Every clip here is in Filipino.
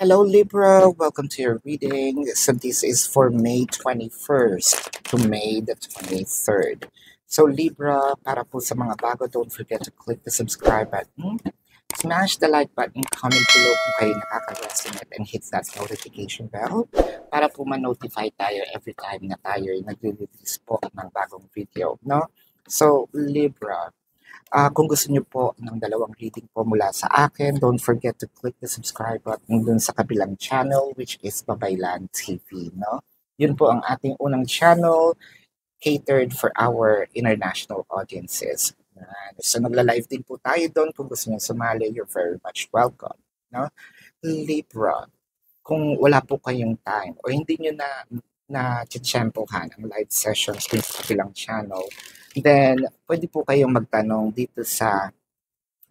Hello Libra, welcome to your reading. So this is for May 21st to May the 23rd. So Libra, para po sa mga bago, don't forget to click the subscribe button, smash the like button, comment below kung kayo nakaka-resonate, and hit that notification bell para po ma-notify tayo every time na tayo ay nagre-release po ng bagong video, no? So Libra, kung gusto niyo po ng dalawang reading po mula sa akin, don't forget to click the subscribe button dun sa kabilang channel, which is Babaylan TV, no? Yun po ang ating unang channel catered for our international audiences. So nagla-live din po tayo doon. Kung gusto niyo sumali, you're very much welcome, no? Libra, kung wala po kayong time o hindi niyo na tsempohan ang live sessions dun sa kabilang channel, then pwede po kayong magtanong dito sa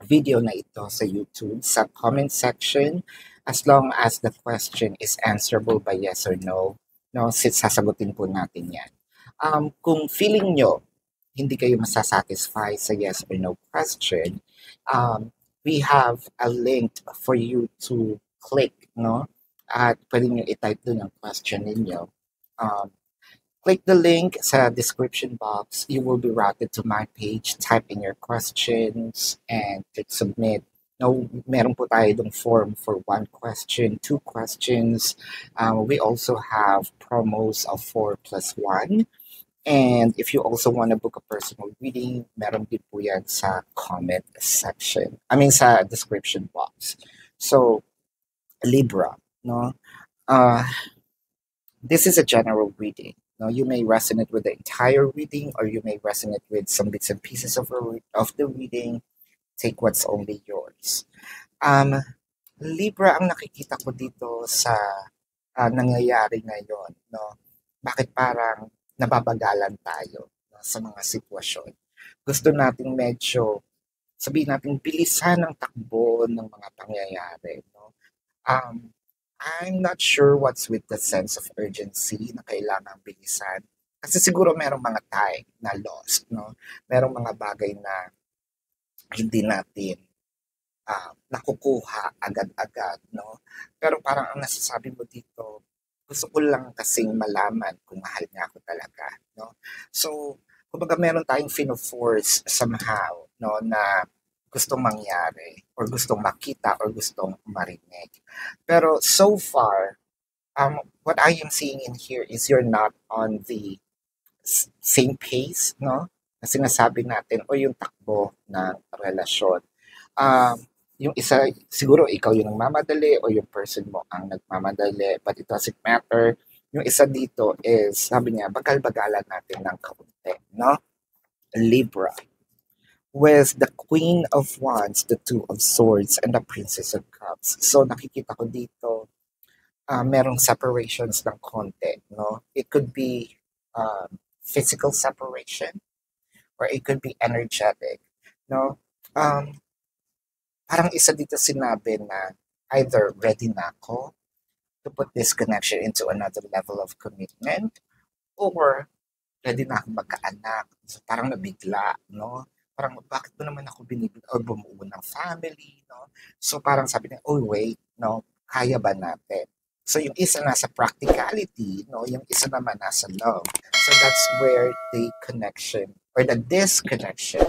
video na ito sa YouTube, sa comment section, as long as the question is answerable by yes or no, no, sasagutin po natin yan. Kung feeling nyo hindi kayo masasatisfy sa yes or no question, we have a link for you to click, no? At pwede nyo i-type doon ang question ninyo. Click the link sa description box. You will be routed to my page. Type in your questions and click submit. No, meron po tayo dong form for 1 question, 2 questions. We also have promos of 4+1. And if you also want to book a personal reading, meron din po yan sa comment section. Sa description box. So, Libra, no? This is a general reading. No, you may resonate with the entire reading, or you may resonate with some bits and pieces of the reading. Take what's only yours. Libra, ang nakikita ko dito sa nangyayari ngayon, no? Bakit parang nababagalan tayo, no, sa mga sitwasyon? Gusto nating medyo, sabihin natin, bilisan ang takbo ng mga pangyayari, no? I'm not sure what's with the sense of urgency na kailangang bilisan. Kasi siguro merong mga time na lost, no? Merong mga bagay na hindi natin nakukuha agad-agad, no? Pero parang ang nasasabi mo dito, gusto ko lang kasing malaman kung mahal niya ako talaga, no? So, kumbaga meron tayong fino-force somehow, no, na gustong mangyari or gustong makita or gustong marinig. Pero so far, what I am seeing in here is you're not on the same pace, no? Na sinasabi natin o yung takbo ng relasyon. Yung isa, siguro ikaw yung nagmamadali o yung person mo ang nagmamadali, but it doesn't matter. Yung isa dito is, sabi niya, bagal-bagalan natin ng kaunti, no? Libra. With the Queen of Wands, the Two of Swords, and the Princess of Cups. So nakikita ko dito, merong separations ng konti, no? It could be physical separation, or it could be energetic, no? Parang isa dito sinabi na either ready na ako to put this connection into another level of commitment, or ready na akong magkaanak. So parang nabigla, no? Parang bakit mo naman ako binibigyan o bumuo ng family, no? So parang sabi niya, oh wait, no? Kaya ba natin? So yung isa nasa practicality, no? Yung isa naman nasa love. So that's where the connection or the disconnection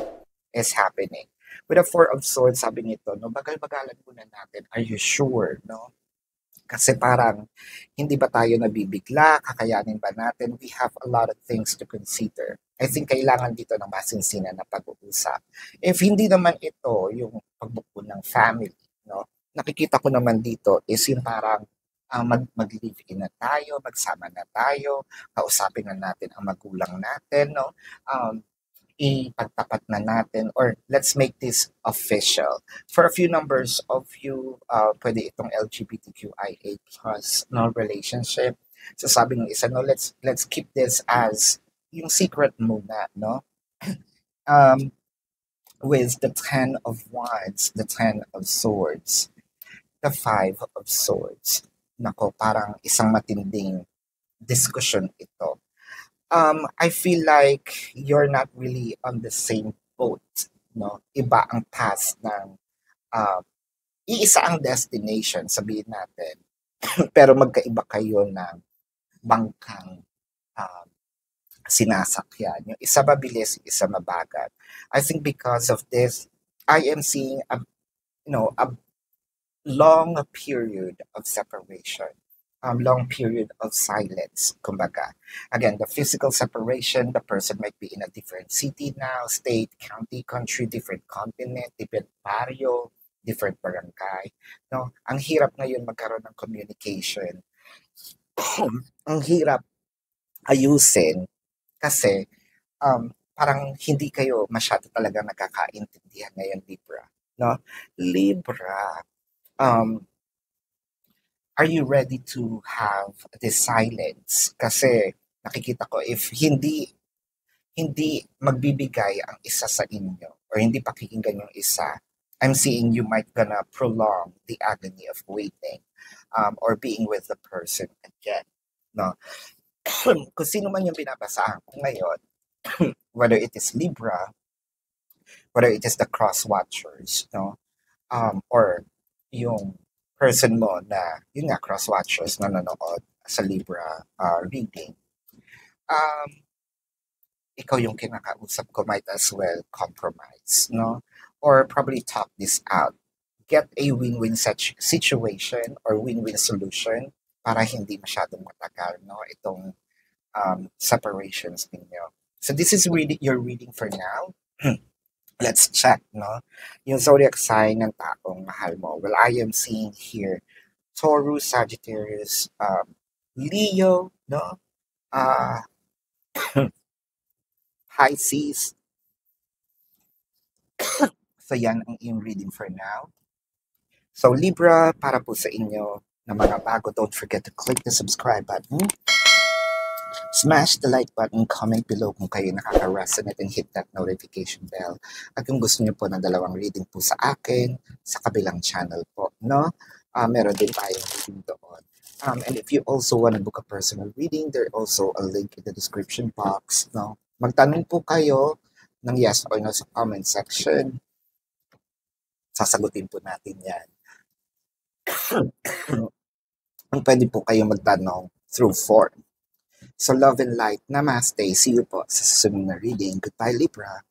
is happening. With the Four of Swords, sabi nito, no? Bagal-bagalan muna natin. Are you sure, no? Kasi parang, hindi ba tayo nabibigla? Kakayanin ba natin? We have a lot of things to consider. I think kailangan dito ng masinsinan na pag-uusap. If hindi naman ito yung pagbuko ng family, no? Nakikita ko naman dito is yung parang mag-live-in na tayo, magsama na tayo, kausapin na natin ang magulang natin, no? Ipagtapat na natin, or let's make this official. For a few numbers of you, pwede itong LGBTQIA plus, no, relationship. So sabi ng isa, no, let's keep this as yung secret muna, no? With the 10 of Wands, the 10 of Swords, the 5 of Swords. Nako, parang isang matinding discussion ito. I feel like you're not really on the same boat, no? Iba ang path ng iisa ang destination, sabihin natin. pero magkaiba kayo ng bangkang um, sinasakyan. Yung isa mabilis, isa mabagal. I think because of this, I am seeing a long period of separation, long period of silence, kumbaga. Again, the physical separation, the person might be in a different city now, state, county, country, different continent, different barrio, different barangay. No? Ang hirap ngayon magkaroon ng communication. Ang hirap ayusin kasi parang hindi kayo masyado talaga nagkakaintindihan ngayon, Libra. No? Libra, um, are you ready to have this silence? Kasi nakikita ko if hindi magbibigay ang isa sa inyo or hindi pakikinggan yung isa, I'm seeing you might gonna prolong the agony of waiting or being with the person again. No? Kung sino man yung binabasahan ko ngayon, whether it is Libra, whether it is the cross watchers, no? Or yung person mo na, yun nga, cross watchers na nanonood sa Libra reading, um, ikaw yung kinakausap ko, might as well compromise, no? Or probably talk this out. Get a win-win situation or win-win solution para hindi masyadong matagal, no? Itong separations ninyo. So this is really your reading for now. Let's check, no? Yung zodiac sign ng taong mahal mo. Well, I am seeing here Taurus, Sagittarius, Leo, no? Pisces. So yan ang iyong reading for now. So Libra, para po sa inyo na mga bago, don't forget to click the subscribe button. Smash the like button, comment below kung kayo nakaka-resonate and hit that notification bell. At kung gusto niyo po ng dalawang reading po sa akin, sa kabilang channel po, no? Meron din tayong reading doon. And if you also want to book a personal reading, there's also a link in the description box, no? Magtanong po kayo ng yes or no sa comment section. Sasagutin po natin yan. Pwede po kayo magtanong through form. So love and light, namaste. See you po sa susunod na reading. Goodbye, Libra.